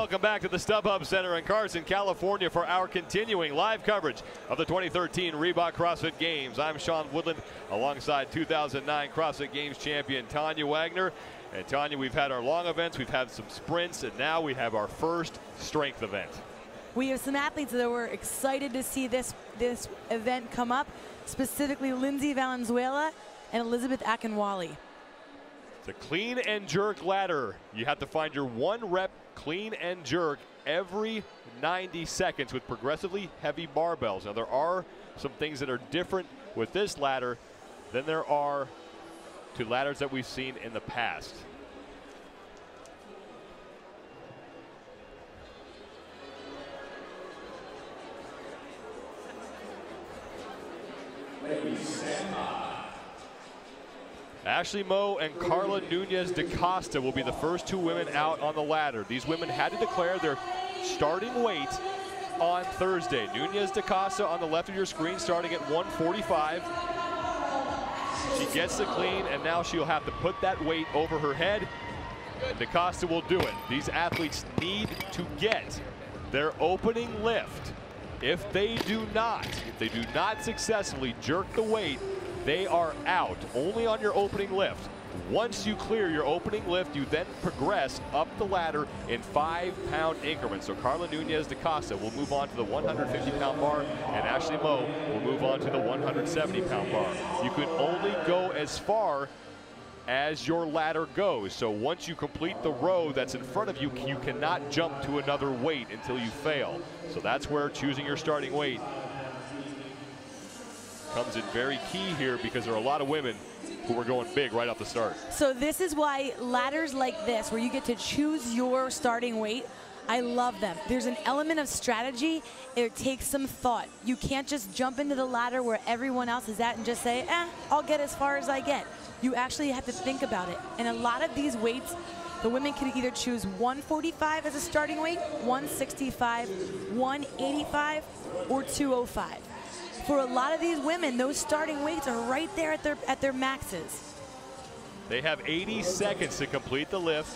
welcome back to the StubHub Center in Carson, California for our continuing live coverage of the 2013 Reebok CrossFit Games. I'm Sean Woodland alongside 2009 CrossFit Games champion Tanya Wagner. And Tanya, we've had our long events, we've had some sprints, and now we have our first strength event. We have some athletes that were excited to see this event come up, specifically Lindsay Valenzuela and Elizabeth Akinwale. It's a clean and jerk ladder. You have to find your 1 rep clean and jerk every 90 seconds with progressively heavy barbells. Now there are some things that are different with this ladder than there are to ladders that we've seen in the past. Ashley Moe and Carla Nunez da Costa will be the first 2 women out on the ladder. These women had to declare their starting weight on Thursday. Nunez da Costa on the left of your screen starting at 145. She gets the clean, and now she'll have to put that weight over her head. Da Costa will do it. These athletes need to get their opening lift. If they do not successfully jerk the weight, they are out only on your opening lift. Once you clear your opening lift, you then progress up the ladder in 5-pound increments. So Carla Nunez da Costa will move on to the 150-pound bar, and Ashley Moe will move on to the 170-pound bar. You can only go as far as your ladder goes. So once you complete the row that's in front of you, you cannot jump to another weight until you fail. So that's where choosing your starting weight comes in very key here, because there are a lot of women who are going big right off the start. So this is why ladders like this, where you get to choose your starting weight, I love them. There's an element of strategy. It takes some thought. You can't just jump into the ladder where everyone else is at and just say, I'll get as far as I get. You actually have to think about it. And a lot of these weights, the women can either choose 145 as a starting weight, 165, 185, or 205. For a lot of these women, those starting weights are right there at their maxes. They have 80 seconds to complete the lift,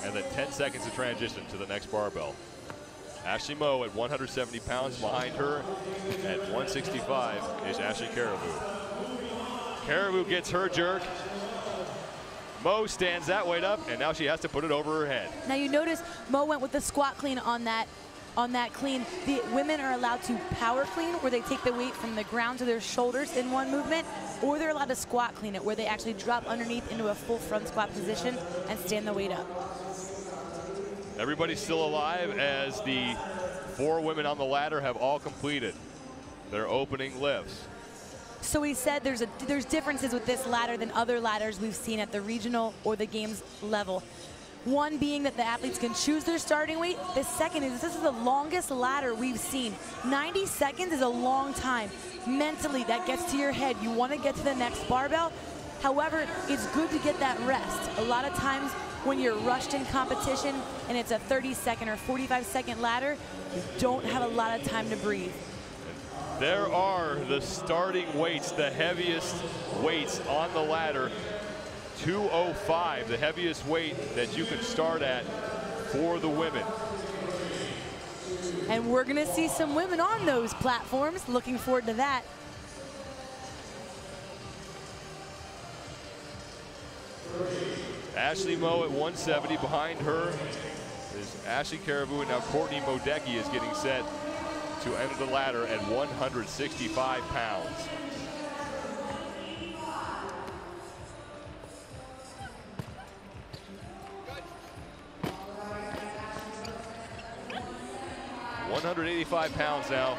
and then 10 seconds to transition to the next barbell. Ashley Moe at 170 pounds. Behind her at 165 is Ashley Caribou. Caribou gets her jerk. Moe stands that weight up, and now she has to put it over her head. Now you notice Moe went with the squat clean on that clean. The women are allowed to power clean, where they take the weight from the ground to their shoulders in one movement, or they're allowed to squat clean it, where they actually drop underneath into a full front squat position and stand the weight up. Everybody's still alive as the 4 women on the ladder have all completed their opening lifts. So we said there's differences with this ladder than other ladders we've seen at the regional or the games level. One being that the athletes can choose their starting weight. The second is this is the longest ladder we've seen. 90 seconds is a long time. Mentally, that gets to your head. You want to get to the next barbell. However, it's good to get that rest. A lot of times when you're rushed in competition and it's a 30-second or 45-second ladder, you don't have a lot of time to breathe. There are the starting weights, the heaviest weights on the ladder. 205, the heaviest weight that you can start at for the women. And we're gonna see some women on those platforms. Looking forward to that. Ashley Moe at 170. Behind her is Ashley Caribou, and now Courtney Modecki is getting set to enter the ladder at 165 pounds. £185 now.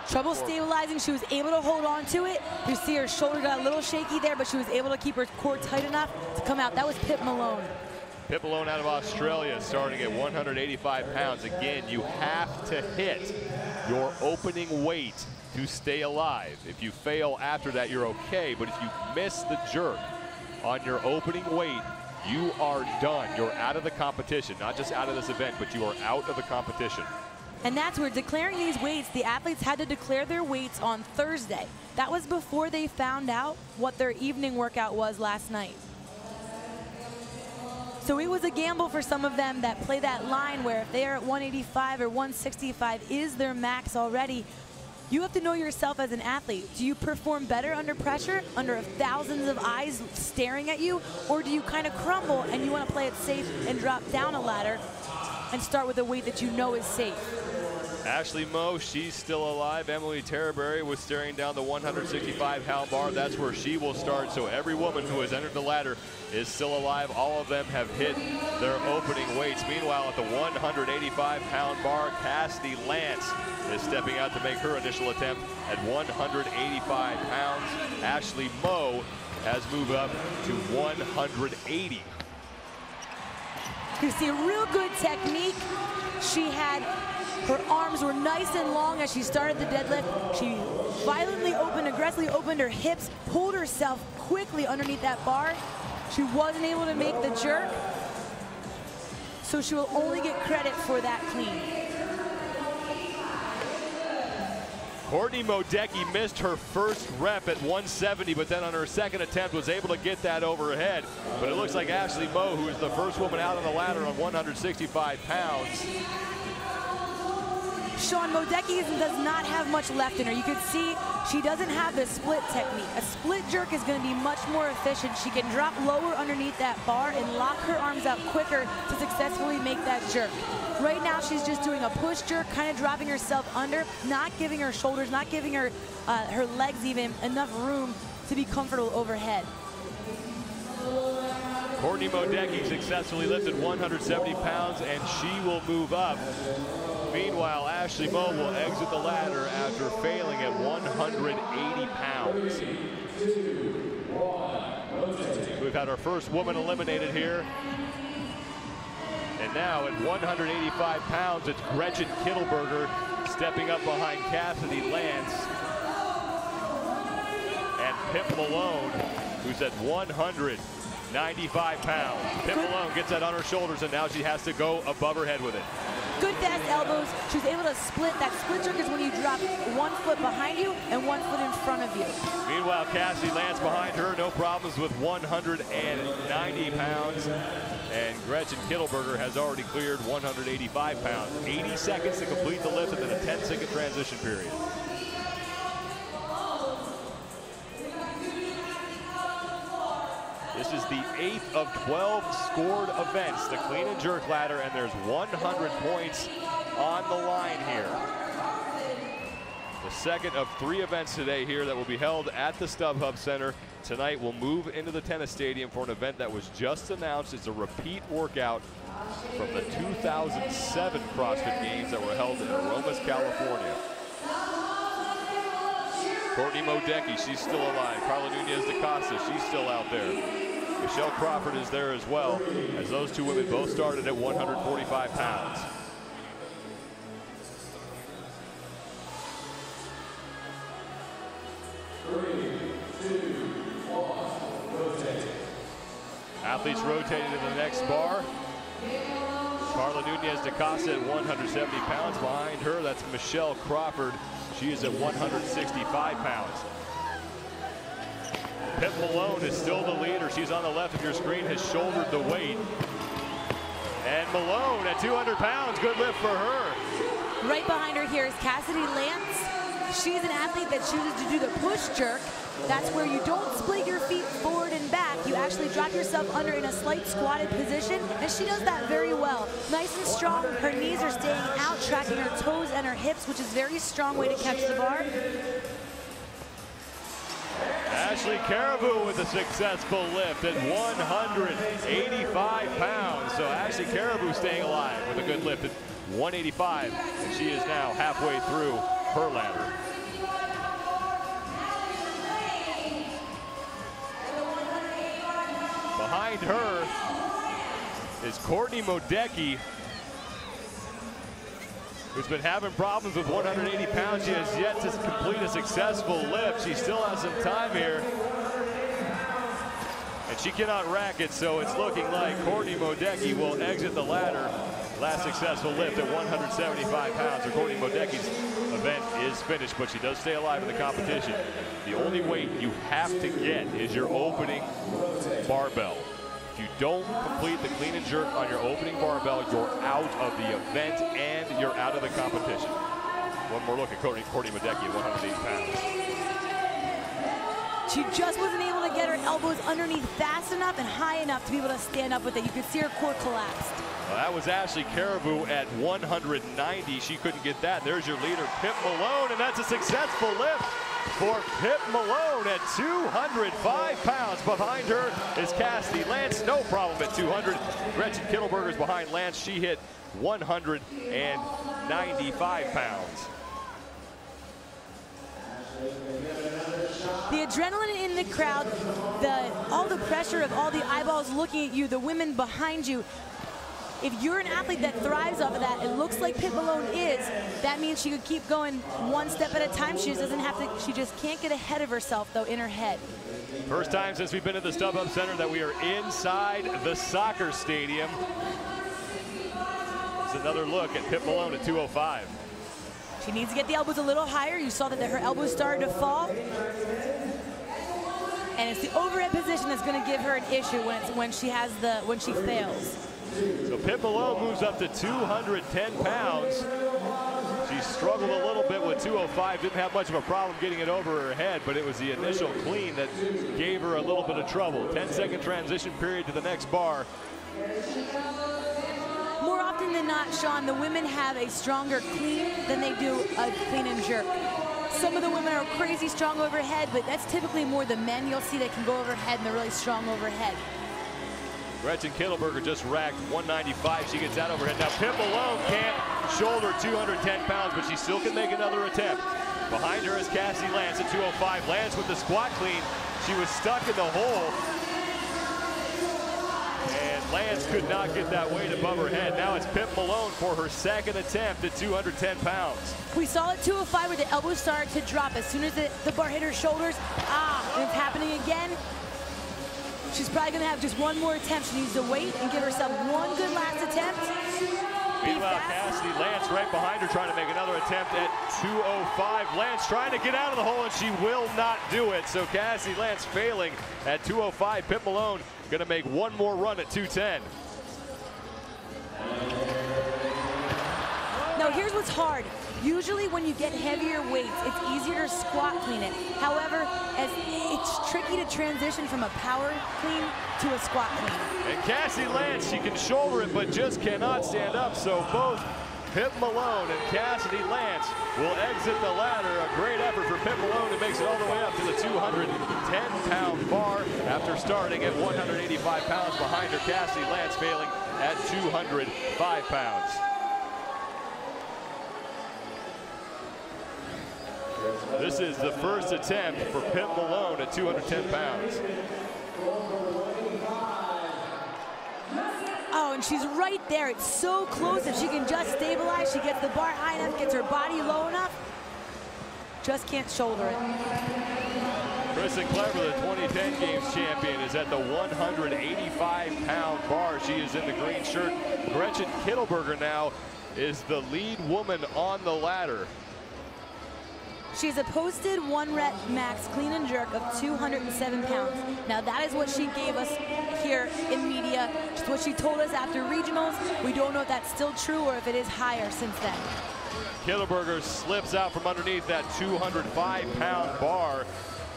Trouble stabilizing. She was able to hold on to it. You see her shoulder got a little shaky there, but she was able to keep her core tight enough to come out. That was Pip Malone. Pip Malone out of Australia, starting at 185 pounds. Again, you have to hit your opening weight to stay alive. If you fail after that, you're okay. But if you miss the jerk on your opening weight, you are done. You're out of the competition. Not just out of this event, but you are out of the competition. And that's where declaring these weights, the athletes had to declare their weights on Thursday. That was before they found out what their evening workout was last night. So it was a gamble for some of them that play that line where if they are at 185 or 165 is their max already. You have to know yourself as an athlete. Do you perform better under pressure, under thousands of eyes staring at you, or do you kind of crumble and you want to play it safe and drop down a ladder and start with a weight that you know is safe? Ashley Moe, she's still alive. Emily Terraberry was staring down the 165-pound bar. That's where she will start. So every woman who has entered the ladder is still alive. All of them have hit their opening weights. Meanwhile, at the 185-pound bar, Cassidy Lance is stepping out to make her initial attempt at 185 pounds. Ashley Moe has moved up to 180. You see a real good technique. Her arms were nice and long as she started the deadlift. She violently opened, aggressively opened her hips, pulled herself quickly underneath that bar. She wasn't able to make the jerk, so she will only get credit for that clean. Courtney Modecki missed her first rep at 170, but then on her second attempt was able to get that overhead. But it looks like Ashley Moe, who is the first woman out on the ladder on 165 pounds. Sean, Modecki does not have much left in her. You can see she doesn't have the split technique. A split jerk is going to be much more efficient. She can drop lower underneath that bar and lock her arms out quicker to successfully make that jerk. Right now, she's just doing a push jerk, kind of dropping herself under, not giving her shoulders, not giving her her legs even enough room to be comfortable overhead. Courtney Modecki successfully lifted 170 pounds, and she will move up. Meanwhile, Ashley Moe will exit the ladder after failing at 180 pounds. We've had our first woman eliminated here. And now at 185 pounds, it's Gretchen Kittelberger stepping up behind Cassidy Lance. And Pip Malone, who's at 195 pounds. Pip Malone gets that on her shoulders, and now she has to go above her head with it. Good fast elbows. She was able to split. That split jerk is when you drop one foot behind you and one foot in front of you. Meanwhile, Cassidy Lance behind her, no problems with 190 pounds. And Gretchen Kittelberger has already cleared 185 pounds. 80 seconds to complete the lift and then a 10-second transition period. This is the 8th of 12 scored events, the clean and jerk ladder, and there's 100 points on the line here. The second of 3 events today here that will be held at the StubHub Center. Tonight we'll move into the tennis stadium for an event that was just announced. It's a repeat workout from the 2007 CrossFit Games that were held in Aromas, California. Courtney Modecki, she's still alive. Carla Nunez da Costa, she's still out there. Michelle Crawford is there as well, as those two women both started at 145 pounds. Athletes rotated to the next bar. Carla Nunez da Costa at 170 pounds. Behind her, that's Michelle Crawford. She is at 165 pounds. Pip Malone is still the leader. She's on the left of your screen, has shouldered the weight. And Malone at 200 pounds, good lift for her. Right behind her here is Cassidy Lance. She's an athlete that chooses to do the push jerk. That's where you don't split your feet forward and back. You actually drop yourself under in a slight squatted position, and she does that very well. Nice and strong. Her knees are staying out, tracking her toes and her hips, which is a very strong way to catch the bar. Ashley Caribou with a successful lift at 185 pounds. So Ashley Caribou staying alive with a good lift at 185, and she is now halfway through her ladder. Behind her is Courtney Modecki, who's been having problems with 180 pounds. She has yet to complete a successful lift. She still has some time here. And she cannot rack it, so it's looking like Courtney Modecki will exit the ladder. Last successful lift at 175 pounds. So Courtney Modecki's event is finished, but she does stay alive in the competition. The only weight you have to get is your opening barbell. If you don't complete the clean and jerk on your opening barbell, you're out of the event and you're out of the competition. One more look at Courtney Modecki at 180 pounds. She just wasn't able to get her elbows underneath fast enough and high enough to be able to stand up with it. You could see her core collapsed. Well, that was Ashley Caribou at 190. She couldn't get that. There's your leader, Pip Malone, and that's a successful lift for Pip Malone at 205 pounds. Behind her is Cassidy Lance, no problem at 200. Gretchen Kittelberger's behind Lance. She hit 195 pounds. The adrenaline in the crowd, all the pressure of all the eyeballs looking at you, the women behind you. If you're an athlete that thrives off of that, it looks like Pip Malone is, that means she could keep going one step at a time. She just doesn't have to, she just can't get ahead of herself though in her head. First time since we've been at the StubHub Center that we are inside the soccer stadium. It's another look at Pip Malone at 205. She needs to get the elbows a little higher. You saw that her elbows started to fall. And it's the overhead position that's going to give her an issue when she fails. So Pip Malone moves up to 210 pounds. She struggled a little bit with 205, didn't have much of a problem getting it over her head, but it was the initial clean that gave her a little bit of trouble. 10-second transition period to the next bar. More often than not, Sean, the women have a stronger clean than they do a clean and jerk. Some of the women are crazy strong overhead, but that's typically more the men you'll see that can go overhead and they're really strong overhead. Gretchen Kittelberger just racked 195. She gets that overhead. Now Pip Malone can't shoulder 210 pounds, but she still can make another attempt. Behind her is Cassidy Lance at 205. Lance with the squat clean. She was stuck in the hole. And Lance could not get that weight above her head. Now it's Pip Malone for her second attempt at 210 pounds. We saw at 205 where the elbows started to drop. As soon as the bar hit her shoulders, and it's happening again. She's probably going to have just one more attempt. She needs to wait and give herself one good last attempt. Meanwhile, Cassidy Lance right behind her trying to make another attempt at 205. Lance trying to get out of the hole, and she will not do it. So Cassidy Lance failing at 205. Pip Malone going to make one more run at 210. Now, here's what's hard. Usually when you get heavier weights, it's easier to squat clean it. However, it's tricky to transition from a power clean to a squat clean. And Cassidy Lance, she can shoulder it, but just cannot stand up. So both Pip Malone and Cassidy Lance will exit the ladder. A great effort for Pip Malone, who makes it all the way up to the 210-pound bar after starting at 185 pounds. Behind her, Cassidy Lance failing at 205 pounds. This is the first attempt for Pip Malone at 210 pounds. Oh, and she's right there. It's so close. If she can just stabilize, she gets the bar high enough, gets her body low enough, just can't shoulder it. Kristen Clever, the 2010 Games champion, is at the 185-pound bar. She is in the green shirt. Gretchen Kittelberger now is the lead woman on the ladder. She's a posted 1-rep max clean and jerk of 207 pounds. Now that is what she gave us here in media. It's what she told us after regionals. We don't know if that's still true or if it is higher since then. Kittelberger slips out from underneath that 205-pound bar,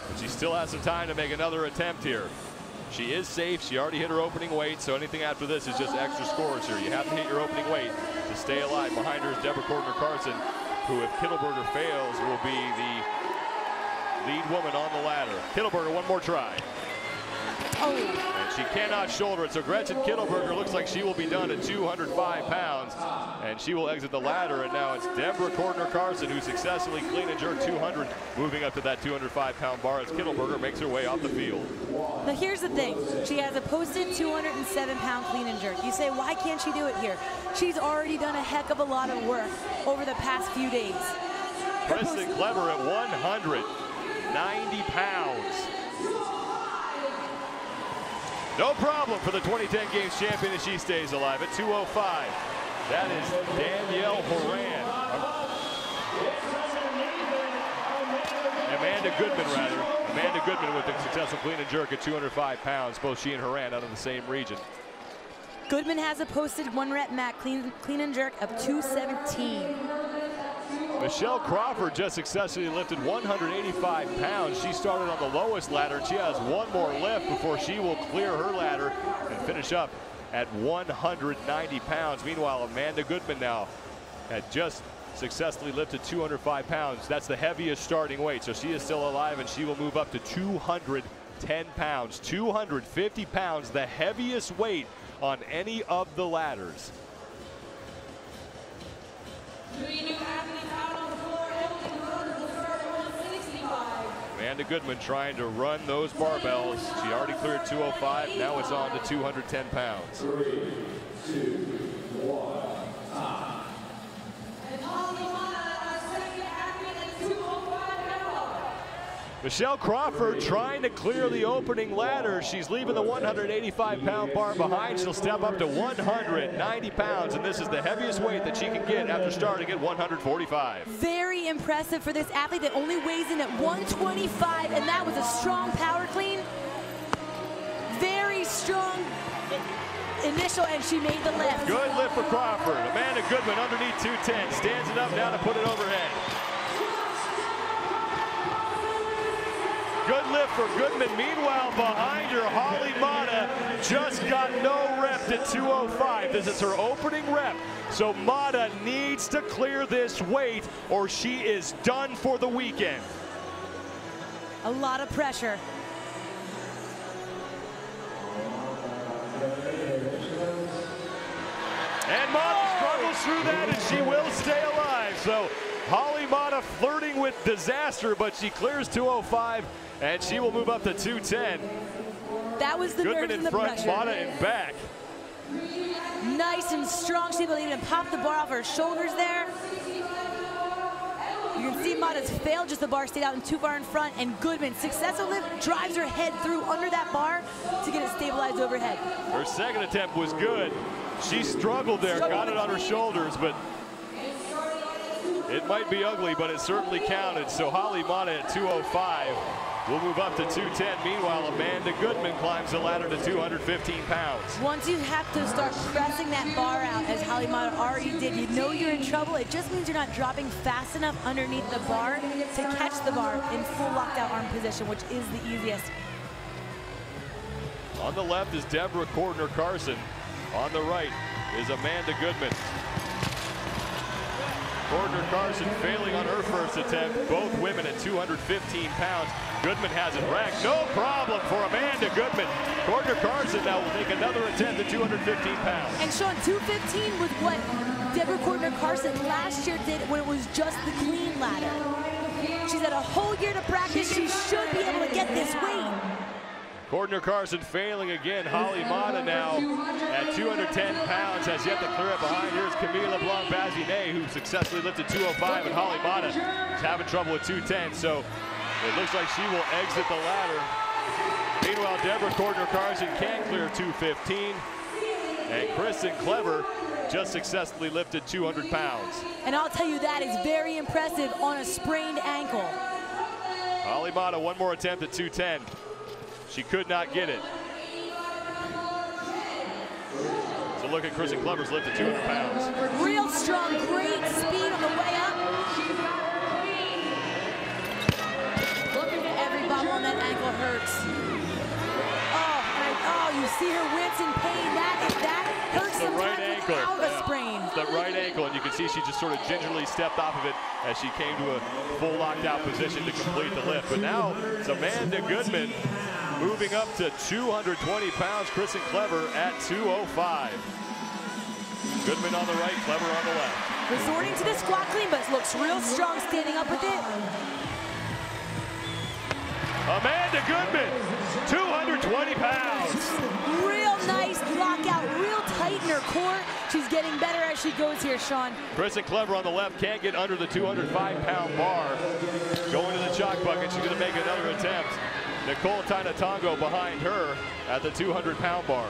but she still has some time to make another attempt here. She is safe. She already hit her opening weight, so anything after this is just extra scores here. You have to hit your opening weight to stay alive. Behind her is Deborah Cordner-Carson, who, if Kittelberger fails, will be the lead woman on the ladder. Kittelberger, one more try. Oh. And she cannot shoulder it, so Gretchen Kittelberger looks like she will be done at 205 pounds, and she will exit the ladder. And now it's Deborah Cordner-Carson, who successfully clean and jerk 200, moving up to that 205-pound bar as Kittelberger makes her way off the field. Now here's the thing. She has a posted 207-pound clean and jerk. You say, why can't she do it here? She's already done a heck of a lot of work over the past few days. Kristen Clever at 190 pounds. No problem for the 2010 Games champion as she stays alive at 205. That is Danielle Horan. Amanda Goodman, rather. Amanda Goodman with a successful clean and jerk at 205 pounds. Both she and Horan out of the same region. Goodman has a posted 1 rep mat clean and jerk of 217. Michelle Crawford just successfully lifted 185 pounds. She started on the lowest ladder, and she has one more lift before she will clear her ladder and finish up at 190 pounds. Meanwhile, Amanda Goodman now had just successfully lifted 205 pounds. That's the heaviest starting weight, so she is still alive, and she will move up to 210 pounds. 250 pounds, the heaviest weight on any of the ladders. Amanda Goodman trying to run those barbells. She already cleared 205. Now it's on to 210 pounds. 3, 2, 1, time. Michelle Crawford trying to clear the opening ladder. She's leaving the 185-pound bar behind. She'll step up to 190 pounds, and this is the heaviest weight that she can get after starting at 145. Very impressive for this athlete that only weighs in at 125, and that was a strong power clean. Very strong initial, and she made the lift. Good lift for Crawford. Amanda Goodman underneath 210. Stands it up now to put it overhead. Good lift for Goodman. Meanwhile, behind her, Holly Mata just got no rep at 205. This is her opening rep. So Mata needs to clear this weight or she is done for the weekend. A lot of pressure. And Mata struggles through that, and she will stay alive. So Holly Mata flirting with disaster, but she clears 205, and she will move up to 210. That was the Goodman nerves in and the front, pressure. Mata in back. Nice and strong. She believed and popped the bar off her shoulders there. You can see Mata's failed, just the bar stayed out and too far in front, and Goodman, successful lift, drives her head through under that bar to get it stabilized overhead. Her second attempt was good. She struggled there, got it on her shoulders, but it might be ugly, but it certainly counted. So Holly Mata at 205 will move up to 210. Meanwhile, Amanda Goodman climbs the ladder to 215 pounds. Once you have to start pressing that bar out, as Holly Mata already did, you know you're in trouble. It just means you're not dropping fast enough underneath the bar to catch the bar in full locked-out arm position, which is the easiest. On the left is Deborah Cordner-Carson. On the right is Amanda Goodman. Cordner-Carson failing on her first attempt. Both women at 215 pounds. Goodman has it racked. No problem for Amanda Goodman. Cordner-Carson now will make another attempt at 215 pounds. And Sean, 215 was what Deborah Cordner-Carson last year did when it was just the clean ladder. She's had a whole year to practice. She should be able to get this weight. Cordner-Carson failing again. Holly Mata now at 210 pounds has yet to clear it. Behind her is Camille LeBlanc-Bazinet, who successfully lifted 205, and Holly Mata is having trouble with 210. So it looks like she will exit the ladder. Meanwhile, Deborah Cordner-Carson can clear 215. And Kristen Clever just successfully lifted 200 pounds. And I'll tell you, that is very impressive on a sprained ankle. Holly Mata, one more attempt at 210. She could not get it. So look at Kristen Clever's lift at 200 pounds. Real strong, great speed on the way up. Every bobble on that ankle hurts. Oh, you see her wince in pain. That hurts the right sometimes ankle. without a sprain. The right ankle, and you can see she just sort of gingerly stepped off of it as she came to a full locked out position to complete the lift. But now it's Amanda Goodman moving up to 220 pounds. Kristen Clever at 205. Goodman on the right, Clever on the left. Resorting to the squat clean, but looks real strong standing up with it. Amanda Goodman, 220 pounds. Real nice lockout, real tight in her core. She's getting better as she goes here, Sean. Kristen Clever on the left can't get under the 205-pound bar. Going to the chalk bucket, she's going to make another attempt. Nicole Tainatongo behind her at the 200-pound bar.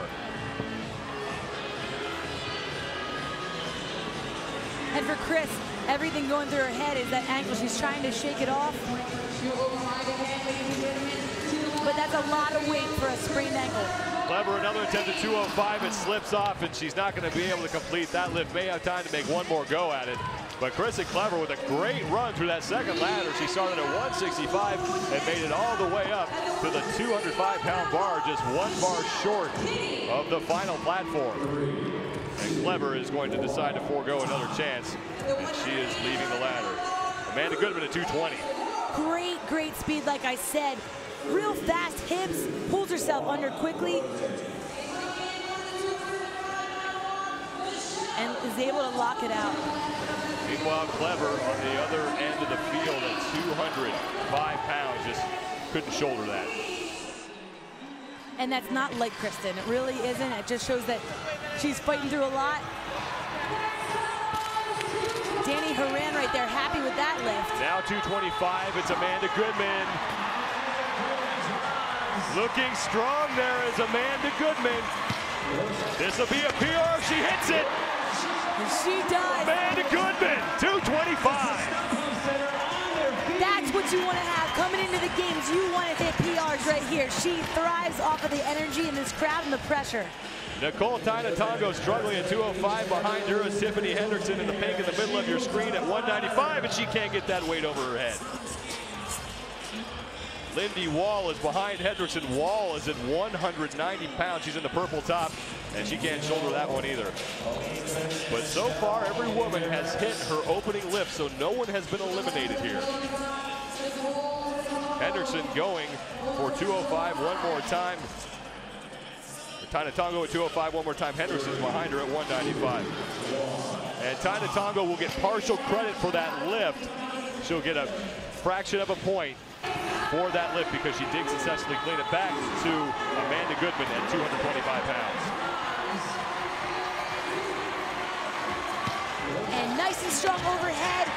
And for Chris, everything going through her head is that ankle. She's trying to shake it off. But that's a lot of weight for a sprained ankle. Clever, another attempt at 205. It slips off, and she's not going to be able to complete that lift. May have time to make one more go at it. But Kristen Clever with a great run through that second ladder. She started at 165 and made it all the way up to the 205-pound bar, just one bar short of the final platform. And Clever is going to decide to forego another chance, and she is leaving the ladder. Amanda Goodman at 220. Great speed, like I said. Real fast hips, pulls herself under quickly, and is able to lock it out. Meanwhile, Clever on the other end of the field at 205 pounds, just couldn't shoulder that. And that's not like Kristen. It really isn't. It just shows that she's fighting through a lot. Danny Horan right there, happy with that lift. Now 225, it's Amanda Goodman. Looking strong there is Amanda Goodman. This will be a PR, she hits it. She does. Amanda Goodman, 225. That's what you want to have coming into the games. You want to hit PRs right here. She thrives off of the energy in this crowd and the pressure. Nicole Tainatongo struggling at 205. Behind her is Tiffany Hendrickson in the pink in the middle of your screen at 195, and she can't get that weight over her head. Lindy Wall is behind Hendrickson. Wall is at 190 pounds. She's in the purple top, and she can't shoulder that one either. But so far, every woman has hit her opening lift, so no one has been eliminated here. Hendrickson going for 205 one more time. Tainatongo at 205 one more time. Hendrickson's behind her at 195. And Tainatongo will get partial credit for that lift. She'll get a fraction of a point for that lift because she did successfully clean it back to Amanda Goodman at 225 pounds. And nice and strong overhead.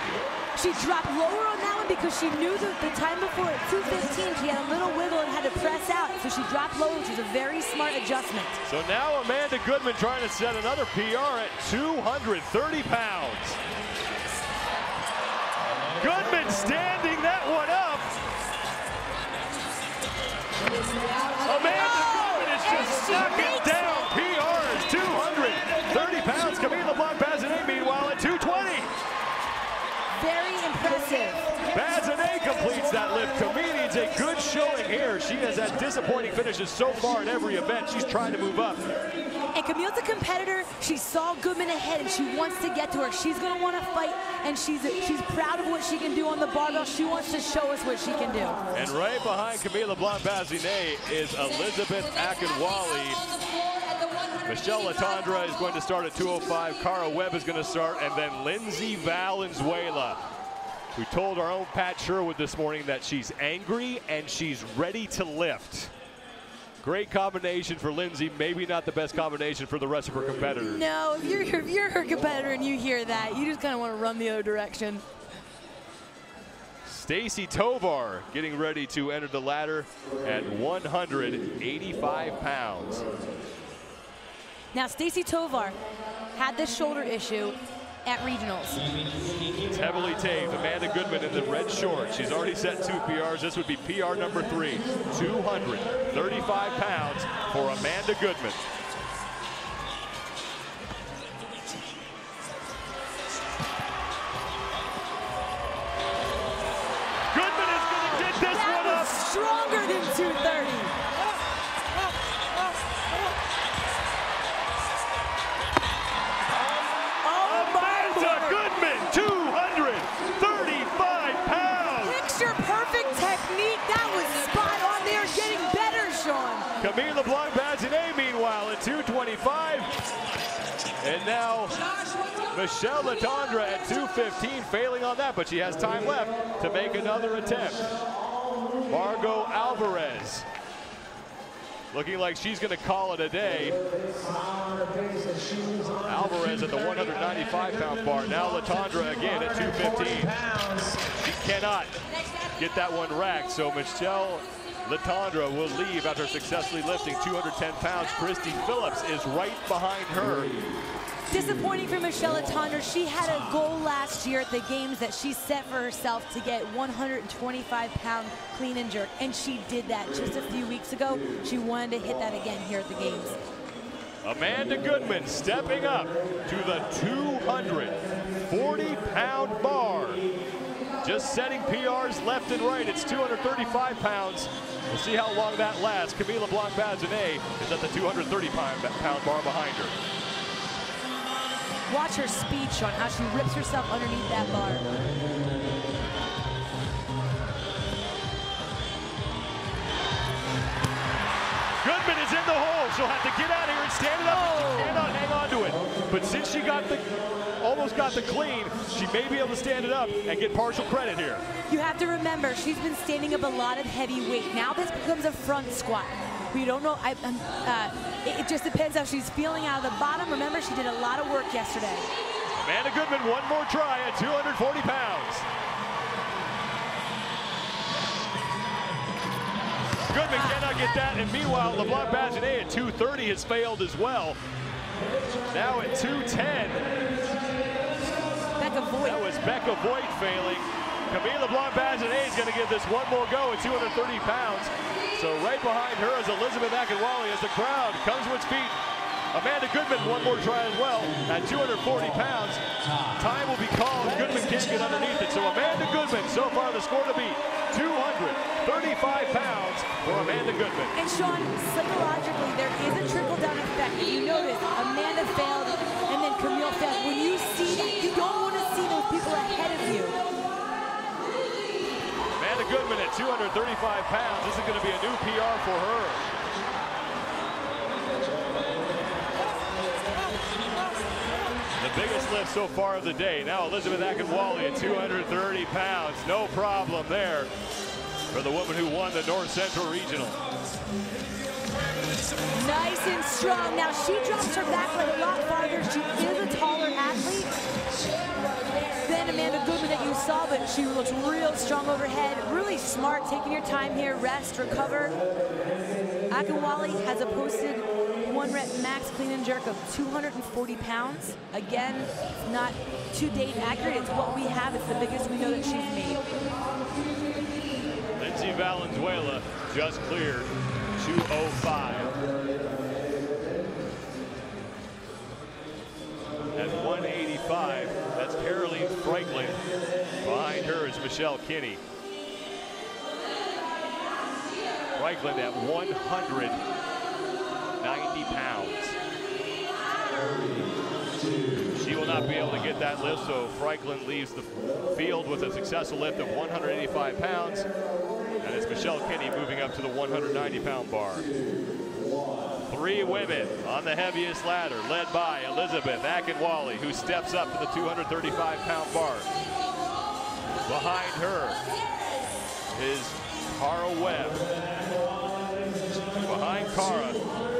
She dropped lower on that one because she knew that the time before at 215 she had a little wiggle and had to press out. So she dropped low, which was a very smart adjustment. So now Amanda Goodman trying to set another PR at 230 pounds. Goodman standing that one up. Amanda Goodman is just knocking down PRs. 230 pounds. Camille LeBlanc-Bazinet meanwhile at 220. Very impressive. Bazinet completes that lift. Camille needs a good showing here. She has had disappointing finishes so far in every event. She's trying to move up. And Camille's a competitor. She saw Goodman ahead and she wants to get to her. She's going to want to fight, and she's proud of what she can do on the barbell. She wants to show us what she can do. And right behind Camille LeBlanc-Bazinet is Elizabeth Akinwale. Michelle Letendre is going to start at 205. Cara Webb is going to start, and then Lindsay Valenzuela. We told our own Pat Sherwood this morning that she's angry and she's ready to lift. Great combination for Lindsay, maybe not the best combination for the rest of her competitors. No, if you're her competitor and you hear that, you just kind of want to run the other direction. Stacy Tovar getting ready to enter the ladder at 185 pounds. Now, Stacy Tovar had this shoulder issue at regionals. It's heavily taped. Amanda Goodman in the red shorts. She's already set 2 PRs. This would be PR number 3. 235 pounds for Amanda Goodman. Goodman is going to get this one up. Stronger than 230. Goodman, 235 pounds. Picture perfect technique. That was spot on there, getting better, Sean. Camille LeBlanc-Bazinet, meanwhile, at 225. And now Michelle Letendre at 215, failing on that, but she has time left to make another attempt. Margot Alvarez looking like she's going to call it a day. Alvarez at the 195-pound bar. Now Letendre again at 215. She cannot get that one racked, so Michelle Latondra will leave after successfully lifting 210 pounds. Christy Phillips is right behind her. Disappointing for Michelle Latondra. She had a goal last year at the games that she set for herself to get 125-pound clean and jerk, and she did that just a few weeks ago. She wanted to hit that again here at the games. Amanda Goodman stepping up to the 240-pound bar. Just setting PRs left and right. It's 235 pounds. We'll see how long that lasts. Camille LeBlanc-Bazinet is at the 230-pound bar behind her. Watch her speed, Sean, how she rips herself underneath that bar. Goodman is in the hole. She'll have to get out of here and stand it up. She cannot hang on to it. But since she almost got the clean, she may be able to stand it up and get partial credit here. You have to remember, she's been standing up a lot of heavy weight. Now this becomes a front squat. We don't know. It just depends how she's feeling out of the bottom. Remember, she did a lot of work yesterday. Amanda Goodman, one more try at 240 pounds. Goodman cannot get that, and meanwhile, LeBlanc-Bazinet at 230 has failed as well. Now at 210. Becca Voigt. That was Becca Voigt failing. Camille LeBlanc-Bazinet is going to give this one more go at 230 pounds. So right behind her is Elizabeth Akinwale as the crowd comes to its feet. Amanda Goodman, one more try as well at 240 pounds. Time will be called. Goodman can't get underneath it. So Amanda Goodman, so far the score to beat, 235 pounds for Amanda Goodman. And Sean, psychologically, there is a trickle-down effect. If you notice, Amanda failed and then Camille failed. When you see that, you don't want to see those people ahead of you. Amanda Goodman at 235 pounds. This is going to be a new PR for her. The biggest lift so far of the day. Now Elizabeth Akinwale at 230 pounds. No problem there for the woman who won the North Central Regional. Nice and strong. Now she drops her back leg a lot farther. She is a taller athlete than Amanda Goodman that you saw, but she looks real strong overhead. Really smart, taking your time here, rest, recover. Akinwale has a posted 1-rep max clean and jerk of 240 pounds. Again, not to date accurate. It's what we have. It's the biggest we know that she's made. Lindsay Valenzuela just cleared 205. At 185, that's Caroline Franklin. Behind her is Michelle Kinney. Franklin at 190 pounds. She will not be able to get that lift, so Franklin leaves the field with a successful lift of 185 pounds. And it's Michelle Kinney moving up to the 190-pound bar. 3 women on the heaviest ladder, led by Elizabeth Akinwale, who steps up to the 235-pound bar. Behind her is Cara Webb. Behind Cara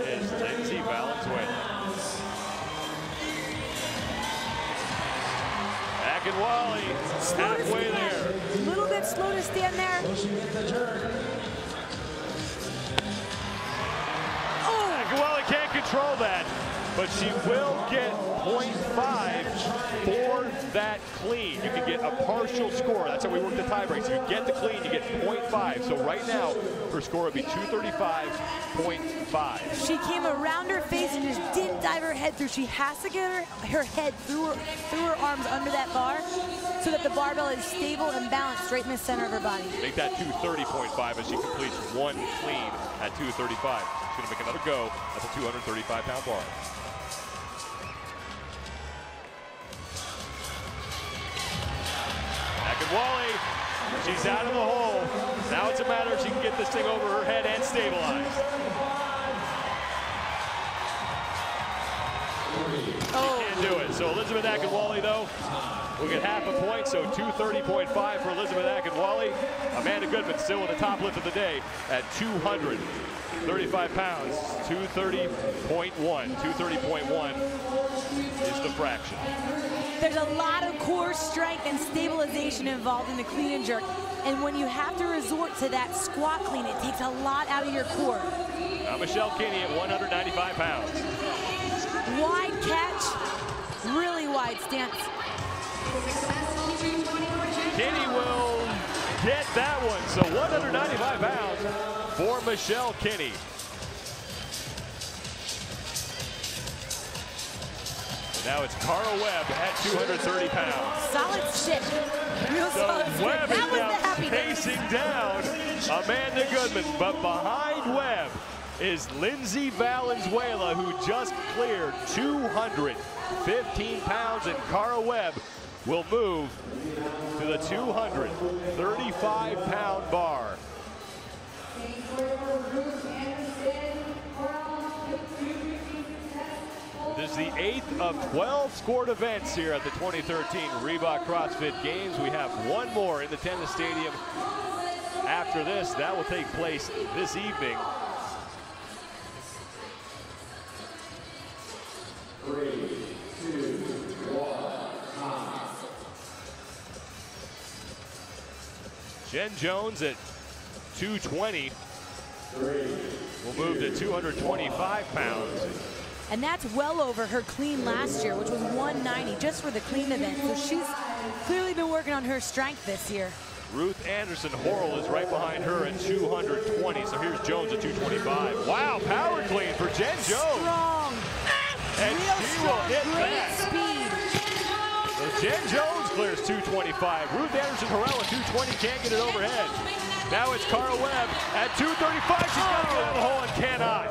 is Lindsay Valenzuela. Akinwale halfway there. A little bit slow to stand there. Akinwale can't control that, but she will get 0.5 for that clean. You can get a partial score. That's how we work the tie breaks. You get the clean, you get 0.5. So right now, her score would be 235.5. She came around her face and just didn't dive her head through. She has to get her head through her arms under that bar so that the barbell is stable and balanced right in the center of her body. Make that 230.5 as she completes one clean at 235. She's going to make another go at the 235-pound bar. Akinwale, she's out of the hole. Now it's a matter if she can get this thing over her head and stabilized. She can't do it. So Elizabeth Akinwale, though, will get half a point, so 230.5 for Elizabeth Akinwale. Amanda Goodman still with the top lift of the day at 235 pounds, 230.1. 230.1 is the fraction. There's a lot of core strength and stabilization involved in the clean and jerk. And when you have to resort to that squat clean, it takes a lot out of your core. Now Michelle Kinney at 195 pounds. Wide catch, really wide stance. Kinney will get that one. So 195 pounds for Michelle Kinney. Now it's Cara Webb at 230 pounds. Solid stick. Real So solid stick. Webb That is was now the happy dance. chasing down Amanda Goodman, but behind Webb is Lindsay Valenzuela, who just cleared 215 pounds, and Cara Webb will move to the 235-pound bar. This is the 8th of 12 scored events here at the 2013 Reebok CrossFit Games. We have one more in the tennis stadium after this. That will take place this evening. 3, 2, 1, Jen Jones at 220 will move to 225 pounds. And that's well over her clean last year, which was 190 just for the clean event. So she's clearly been working on her strength this year. Ruth Anderson Horrell is right behind her at 220. So here's Jones at 225. Wow, power clean for Jen Jones. Strong. And Real she strong. will hit Great that. speed. So Jen Jones clears 225. Ruth Anderson Horrell at 220 can't get it overhead. Now it's Cara Webb at 235. She's got to get out of the hole and cannot.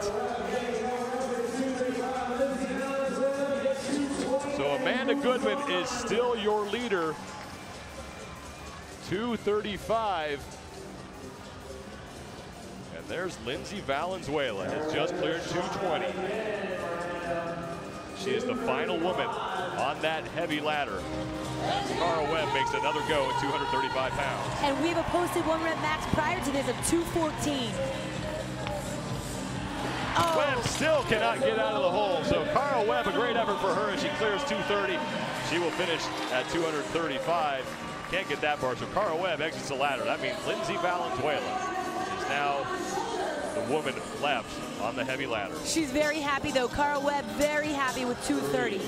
So Amanda Goodman is still your leader. 235. And there's Lindsay Valenzuela, has just cleared 220. She is the final woman on that heavy ladder. Cara Webb makes another go at 235 pounds. And we have a posted 1 rep max prior to this of 214. Oh. Webb still cannot get out of the hole. So Cara Webb, a great effort for her as she clears 230. She will finish at 235. Can't get that bar, so Cara Webb exits the ladder. That means Lindsay Valenzuela is now the woman left on the heavy ladder. She's very happy though. Cara Webb very happy with 230.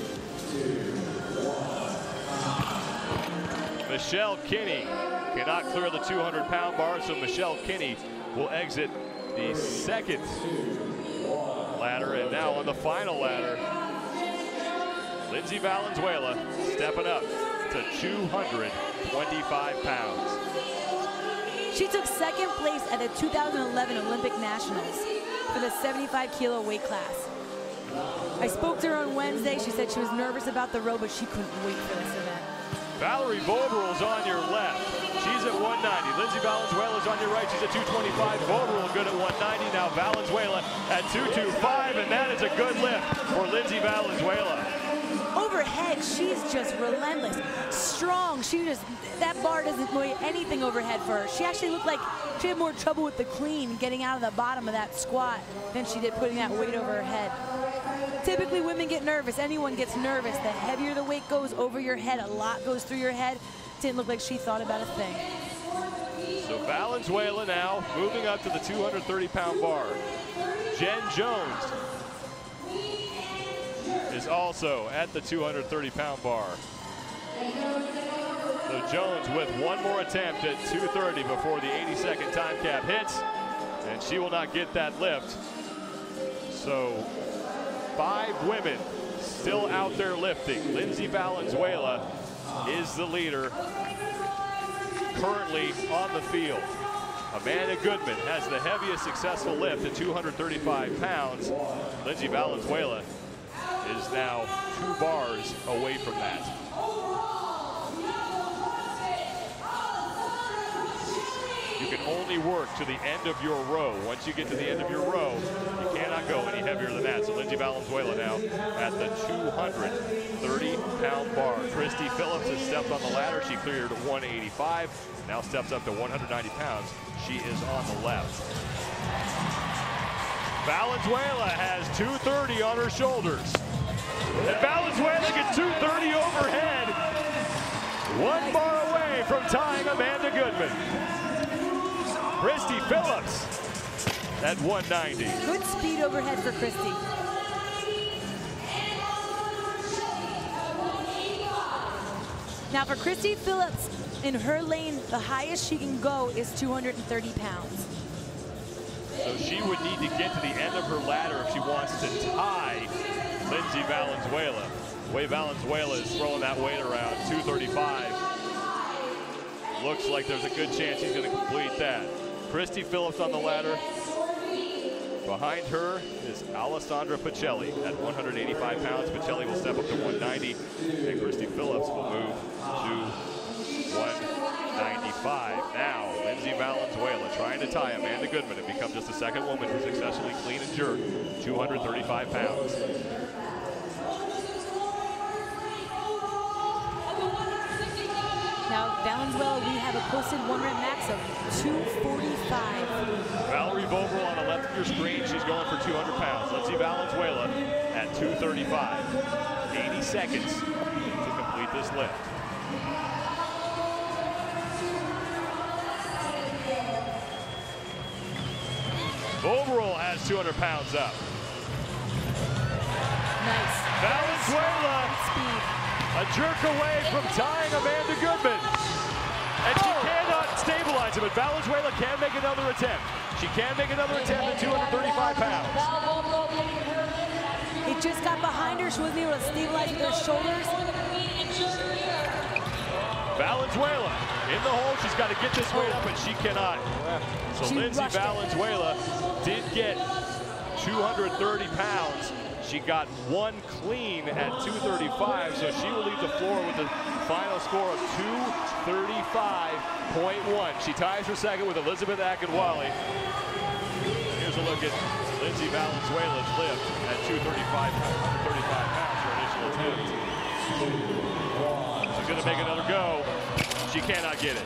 Michelle Kinney cannot clear the 200-pound bar, so Michelle Kinney will exit the second ladder. And now on the final ladder, Lindsay Valenzuela stepping up to 225 pounds. She took second place at the 2011 Olympic Nationals for the 75-kilo weight class. I spoke to her on Wednesday. She said she was nervous about the road, but she couldn't wait for this event. Valerie Voberl's on your left. She's at 190. Lindsay Valenzuela's on your right. She's at 225. Voberl good at 190. Now Valenzuela at 225, and that is a good lift for Lindsay Valenzuela. Overhead, she's just relentless. Strong. That bar doesn't weigh anything overhead for her. She actually looked like she had more trouble with the clean, getting out of the bottom of that squat than she did putting that weight over her head. Typically, women get nervous. Anyone gets nervous. The heavier the weight goes over your head, a lot goes through your head. Didn't look like she thought about a thing. So Valenzuela now moving up to the 230-pound bar. Jen Jones is also at the 230-pound bar. So Jones with one more attempt at 230 before the 80-second time cap hits, and she will not get that lift. So 5 women still out there lifting. Lindsay Valenzuela is the leader currently on the field. Amanda Goodman has the heaviest successful lift at 235 pounds. Lindsay Valenzuela is now 2 bars away from that. You can only work to the end of your row. Once you get to the end of your row, you cannot go any heavier than that. So Lindsay Valenzuela now at the 230-pound bar. Christy Phillips has stepped on the ladder. She cleared 185, now steps up to 190 pounds. She is on the left. Valenzuela has 230 on her shoulders. And Valenzuela gets 230 overhead. 1 bar away from tying Amanda Goodman. Christy Phillips at 190. Good speed overhead for Christy. Now for Christy Phillips, in her lane, the highest she can go is 230 pounds. So she would need to get to the end of her ladder if she wants to tie Lindsay Valenzuela. The way Valenzuela is throwing that weight around, 235. Looks like there's a good chance he's going to complete that. Christy Phillips on the ladder. Behind her is Alessandra Pacelli at 185 pounds. Pacelli will step up to 190, and Christy Phillips will move to 195. Now, Lindsay Valenzuela trying to tie Amanda Goodman and become just the second woman to successfully clean and jerk 235 pounds. Now, Valenzuela, we have a posted one rep max of 245. Valerie Vobril on the left of your screen, she's going for 200 pounds. Let's see Valenzuela at 235. 80 seconds to complete this lift. Vobril has 200 pounds up. Nice. Valenzuela, Speed. a jerk away from tying Amanda Goodman. And she cannot stabilize him, but Valenzuela can make another attempt. She can make another attempt at 235 pounds. It just got behind her. She wasn't able to stabilize with her shoulders. Valenzuela in the hole. She's got to get this weight up, and she cannot. So She Lindsay rushed it. Valenzuela did get 230 pounds. She got one clean at 235, so she will leave the floor with a final score of 235.1. She ties her second with Elizabeth Akinwale. Here's a look at Lindsay Valenzuela's lift at 235 pounds for initial attempt. She's going to make another go. She cannot get it.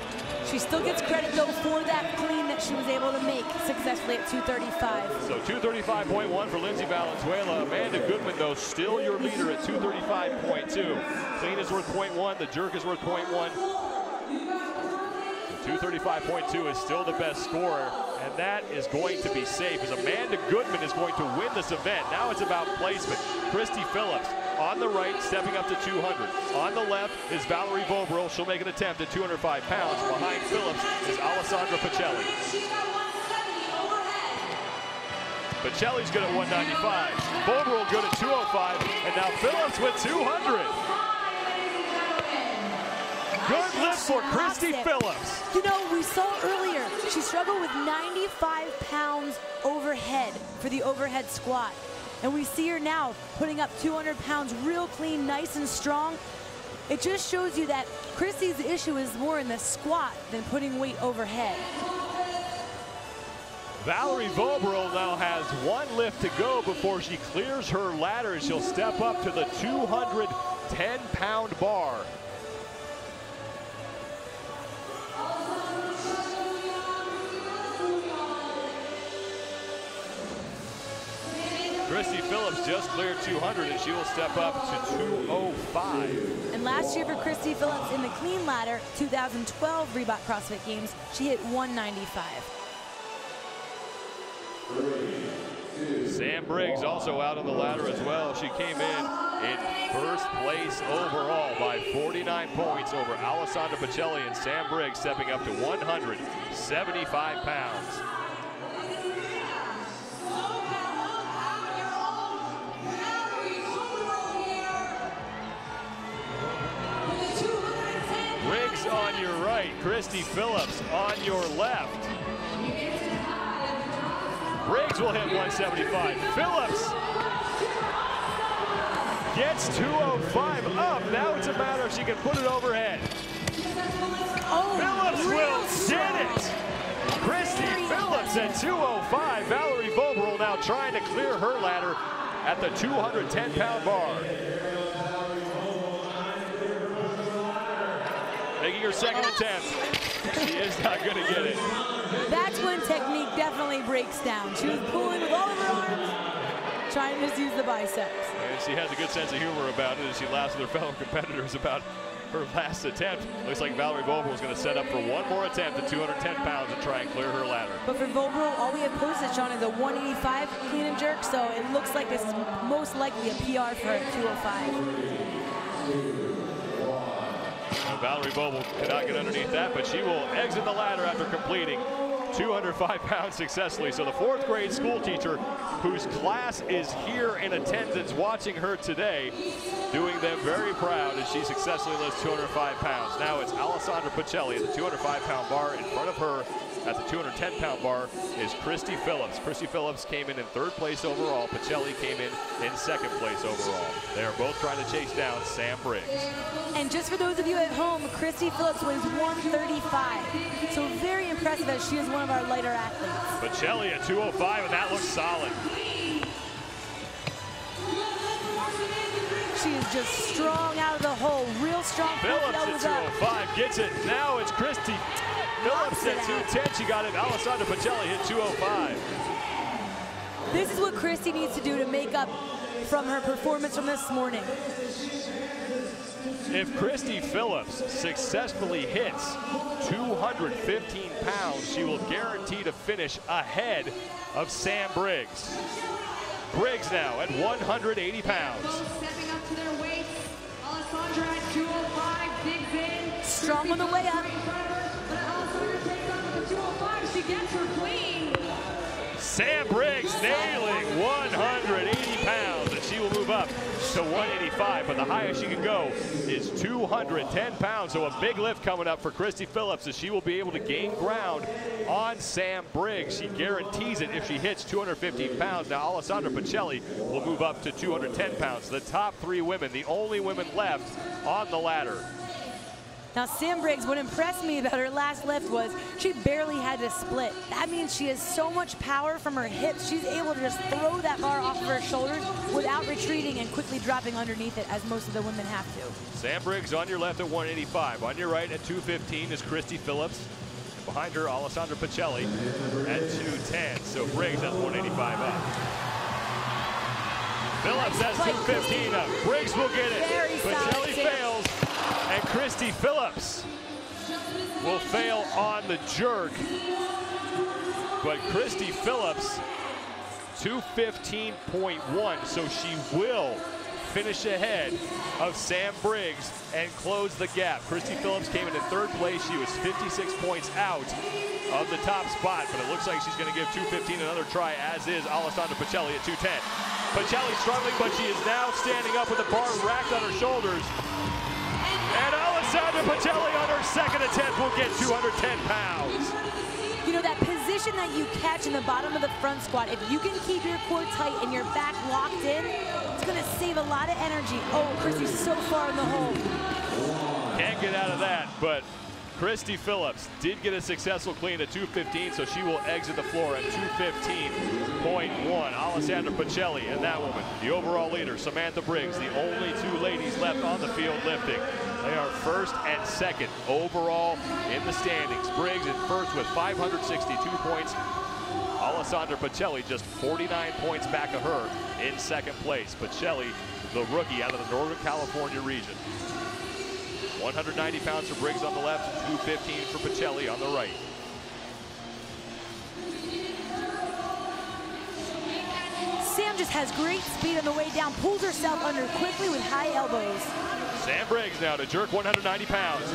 She still gets credit, though, for that clean that she was able to make successfully at 235. So 235.1 for Lindsay Valenzuela. Amanda Goodman, though, still your leader at 235.2. Clean is worth 0.1. The jerk is worth 0.1. So 235.2 is still the best scorer, and that is going to be safe as Amanda Goodman is going to win this event. Now it's about placement. Christy Phillips on the right, stepping up to 200. On the left is Valerie Vobril. She'll make an attempt at 205 pounds. Behind Phillips is Alessandra Pacelli. Pacelli's good at 195. Vobril good at 205. And now Phillips with 200. Good lift for Christy Phillips. You know, we saw earlier, she struggled with 95 pounds overhead for the overhead squat. And we see her now putting up 200 pounds real clean, nice and strong. It just shows you that Christy's issue is more in the squat than putting weight overhead. Valerie Vobril now has one lift to go before she clears her ladder. She'll step up to the 210-pound bar. Christy Phillips just cleared 200, and she will step up to 205. And last year for Christy Phillips in the clean ladder, 2012 Reebok CrossFit Games, she hit 195. Sam Briggs also out on the ladder as well. She came in first place overall by 49 points over Alessandra Pacelli, and Sam Briggs stepping up to 175 pounds. Briggs on your right, Christy Phillips on your left. Briggs will hit 175. Phillips gets 205 up. Now it's a matter if she can put it overhead. Phillips will get it. Christy Phillips at 205. Valerie Vobril now trying to clear her ladder at the 210-pound bar. Making her second attempt. She is not going to get it. That's when technique definitely breaks down. She was pulling with all of her arms, trying to just use the biceps. And she has a good sense of humor about it as she laughs with her fellow competitors about her last attempt. Looks like Valerie Vogel is going to set up for one more attempt at 210 pounds and try and clear her ladder. But for Vogel, all we have posted, Sean, is a 185 clean and jerk, so it looks like this is most likely a PR for her at 205. Valerie Vogel cannot get underneath that, but she will exit the ladder after completing 205 pounds successfully. So the 4th grade school teacher whose class is here in attendance watching her today, doing them very proud as she successfully lifts 205 pounds. Now it's Alessandra Pacelli at the 205-pound bar. In front of her at the 210-pound bar is Christy Phillips. Christy Phillips came in 3rd place overall. Pacelli came in 2nd place overall. They are both trying to chase down Sam Briggs. And just for those of you at home, Christy Phillips weighs 135. So very impressive as she is one of our lighter athletes. Pacelli at 205, and that looks solid. She is just strong out of the hole, real strong. Phillips at 205 gets it. Now it's Christy Phillips at 210. She got it. Alessandra Pacelli hit 205. This is what Christy needs to do to make up from her performance from this morning. If Christy Phillips successfully hits 215 pounds, she will guarantee to finish ahead of Sam Briggs. Briggs now at 180 pounds. Stepping up to their weights, Alessandra at 205 digs in. Strong on the way up. But Alessandra takes up to 205. She gets her clean. Sam Briggs nailing 180 pounds, and she will move up to 185, but the highest she can go is 210 pounds. So a big lift coming up for Christy Phillips as she will be able to gain ground on Sam Briggs. She guarantees it if she hits 215 pounds. Now Alessandra Pacelli will move up to 210 pounds. The top 3 women, the only women left on the ladder. Now Sam Briggs, what impressed me about her last lift was she barely had to split. That means she has so much power from her hips. She's able to just throw that bar off of her shoulders without retreating and quickly dropping underneath it, as most of the women have to. Sam Briggs on your left at 185. On your right at 215 is Christy Phillips. Behind her, Alessandra Pacelli at 210. So Briggs at 185 up. Phillips at 215 up. Briggs will get it. Pacelli fails. And Christy Phillips will fail on the jerk. But Christy Phillips, 215.1, so she will finish ahead of Sam Briggs and close the gap. Christy Phillips came in 3rd place. She was 56 points out of the top spot, but it looks like she's going to give 215 another try, as is Alessandra Pacelli at 210. Pacelli struggling, but she is now standing up with the bar racked on her shoulders. And Alessandra Pacelli on her 2nd attempt will get 210 pounds. You know, that position that you catch in the bottom of the front squat, if you can keep your core tight and your back locked in, it's going to save a lot of energy. Oh, Christy's so far in the hole. Can't get out of that, but Christy Phillips did get a successful clean at 215, so she will exit the floor at 215.1. Alessandra Pacelli and that woman, the overall leader, Samantha Briggs, the only 2 ladies left on the field lifting. They are 1st and 2nd overall in the standings. Briggs in 1st with 562 points. Alessandra Pacelli just 49 points back of her in 2nd place. Pacelli, the rookie out of the Northern California region. 190 pounds for Briggs on the left, 215 for Pacelli on the right. Sam just has great speed on the way down, pulls herself under quickly with high elbows. Sam Briggs now to jerk 190 pounds.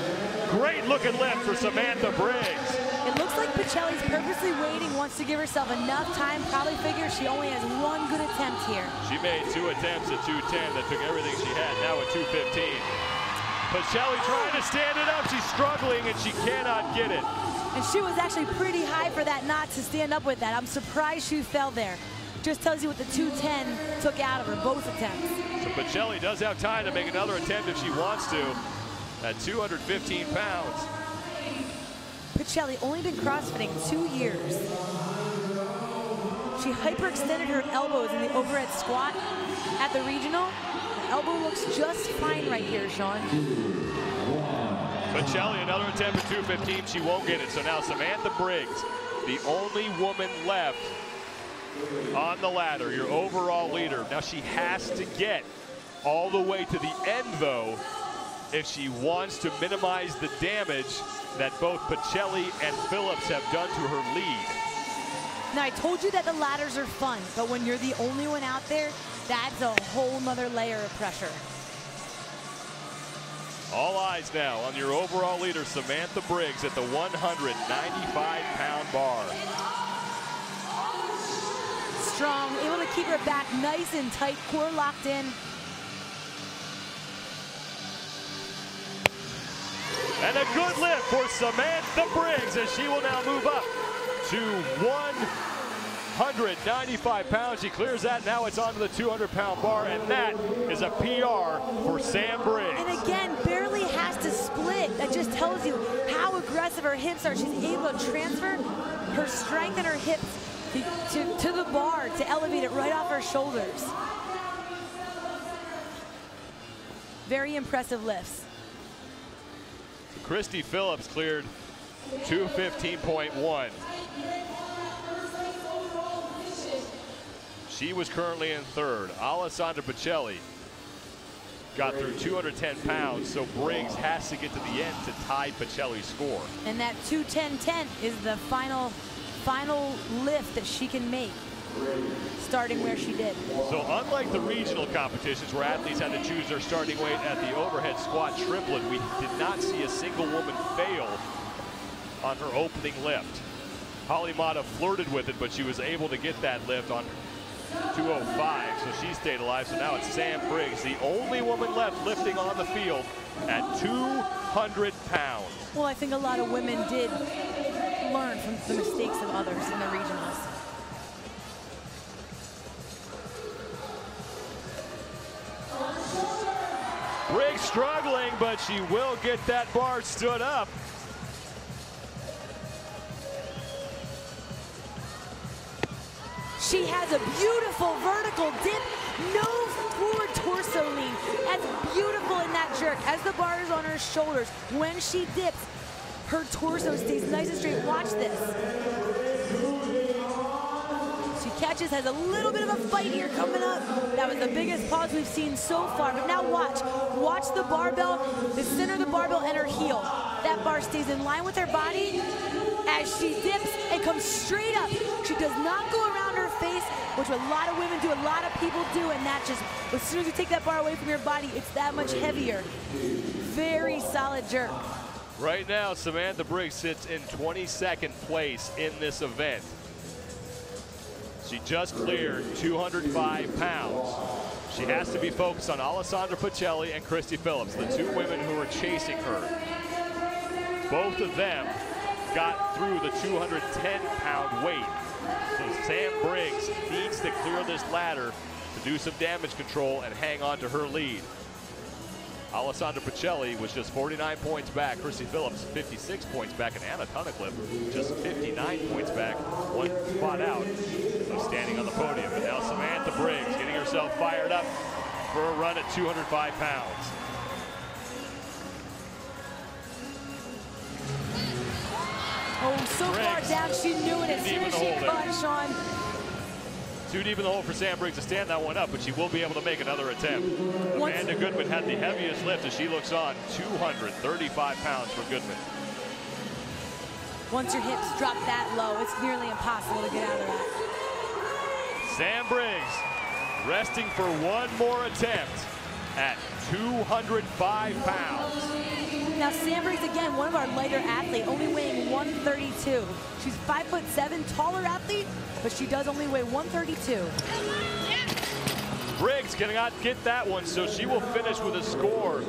Great looking lift for Samantha Briggs. It looks like Pacelli's purposely waiting, wants to give herself enough time, probably figures she only has 1 good attempt here. She made 2 attempts at 210 that took everything she had, now at 215. Pacelli trying to stand it up, she's struggling and she cannot get it. And she was actually pretty high for that not to stand up with that. I'm surprised she fell there. Just tells you what the 210 took out of her, both attempts. So Pacelli does have time to make another attempt if she wants to at 215 pounds. Pacelli only been CrossFitting 2 years. She hyperextended her elbows in the overhead squat at the regional. The elbow looks just fine right here, Sean. Pacelli, another attempt at 215. She won't get it. So now Samantha Briggs, the only woman left on the ladder, your overall leader. Now she has to get all the way to the end, though, if she wants to minimize the damage that both Pacelli and Phillips have done to her lead. Now, I told you that the ladders are fun, but when you're the only one out there, that's a whole nother layer of pressure. All eyes now on your overall leader, Samantha Briggs, at the 195-pound bar. Strong, able to keep her back nice and tight, core locked in. And a good lift for Samantha Briggs as she will now move up to 195 pounds. She clears that. Now it's onto the 200-pound bar, and that is a PR for Sam Briggs. And again, barely has to split. That just tells you how aggressive her hips are. She's able to transfer her strength in her hips to the bar to elevate it right off her shoulders. Very impressive lifts. Christy Phillips cleared 215.1. She was currently in third. Alessandra Pacelli got through 210 pounds, so Briggs has to get to the end to tie Pacelli's score. And that 210-10 is the final lift that she can make, starting where she did. So unlike the regional competitions where athletes had to choose their starting weight at the overhead squat triplet, we did not see a single woman fail on her opening lift. Holly Mata flirted with it, but she was able to get that lift on 205, so she stayed alive. So now it's Sam Briggs, the only woman left lifting on the field at 200 pounds. Well, I think a lot of women did learn from the mistakes of others in the regionals. Briggs struggling, but she will get that bar stood up. She has a beautiful vertical dip, no forward torso lean. That's beautiful in that jerk. As the bar is on her shoulders, when she dips, her torso stays nice and straight. Watch this. She catches, has a little bit of a fight here coming up. That was the biggest pause we've seen so far. But now watch the barbell, the center of the barbell and her heel. That bar stays in line with her body as she dips and comes straight up. She does not go around her face, which a lot of women do, a lot of people do, and that just, as soon as you take that bar away from your body, it's that much heavier. Very solid jerk. Right now, Samantha Briggs sits in 22nd place in this event. She just cleared 205 pounds. She has to be focused on Alessandra Pacelli and Christy Phillips, the two women who are chasing her. Both of them got through the 210-pound weight. So Sam Briggs needs to clear this ladder to do some damage control and hang on to her lead. Alessandra Pacelli was just 49 points back. Christy Phillips 56 points back, and Anna Tunnicliffe just 59 points back, one spot out of standing on the podium. And now Samantha Briggs getting herself fired up for a run at 205 pounds. Oh, so far down, she knew it as soon as she caught Sean. Too deep in the hole for Sam Briggs to stand that one up, but she will be able to make another attempt. Amanda Goodman had the heaviest lift as she looks on, 235 pounds for Goodman. Once your hips drop that low, it's nearly impossible to get out of that. Sam Briggs resting for one more attempt at 205 pounds. Now Sam Briggs, again, one of our lighter athletes, only weighing 132. She's 5'7", taller athlete, but she does only weigh 132. Briggs cannot get that one, so she will finish with a score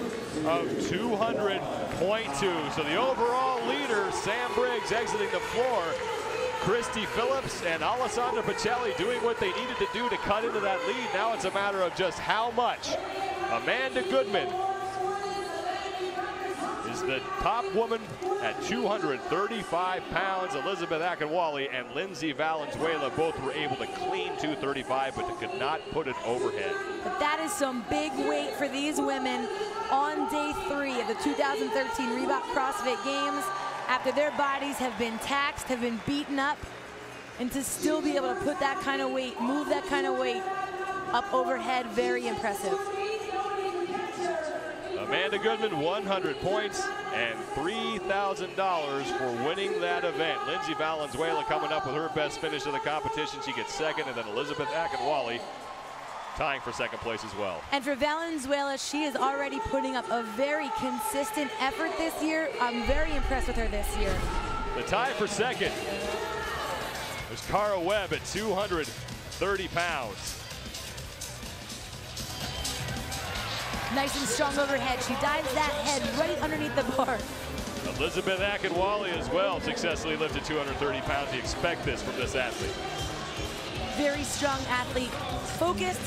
of 200.2. So the overall leader, Sam Briggs, exiting the floor. Christy Phillips and Alessandra Pacelli doing what they needed to do to cut into that lead. Now it's a matter of just how much. Amanda Goodman is the top woman at 235 pounds. Elizabeth Akinwale and Lindsay Valenzuela both were able to clean 235, but they could not put it overhead. But that is some big weight for these women on day 3 of the 2013 Reebok CrossFit Games, after their bodies have been taxed, have been beaten up, and to still be able to put that kind of weight, move that kind of weight up overhead, very impressive. Amanda Goodman, 100 points and $3,000 for winning that event. Lindsay Valenzuela coming up with her best finish of the competition. She gets second, and then Elizabeth Akinwale tying for second place as well. And for Valenzuela, she is already putting up a very consistent effort this year. I'm very impressed with her this year. The tie for second is Cara Webb at 230 pounds. Nice and strong overhead. She dives that head right underneath the bar. Elizabeth Akinwale as well successfully lifted 230 pounds. You expect this from this athlete. Very strong athlete, focused.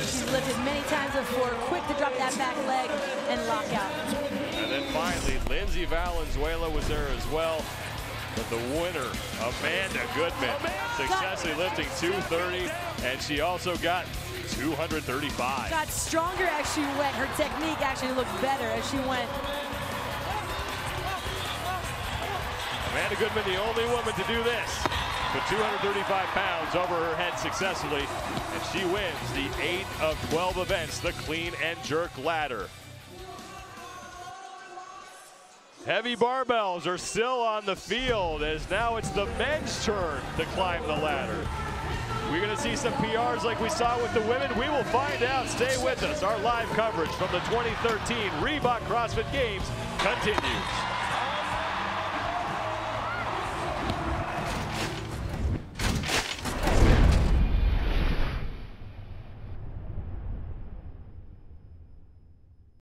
She's lifted many times before, quick to drop that back leg and lock out. And then finally, Lindsay Valenzuela was there as well. But the winner, Amanda Goodman, successfully lifting 230, and she also got 235. Got stronger as she went. Her technique actually looked better as she went. Amanda Goodman, the only woman to do this. Put 235 pounds over her head successfully, and she wins the 8 of 12 events, the clean and jerk ladder. Heavy barbells are still on the field, as now it's the men's turn to climb the ladder. We're going to see some PRs like we saw with the women. We will find out. Stay with us. Our live coverage from the 2013 Reebok CrossFit Games continues.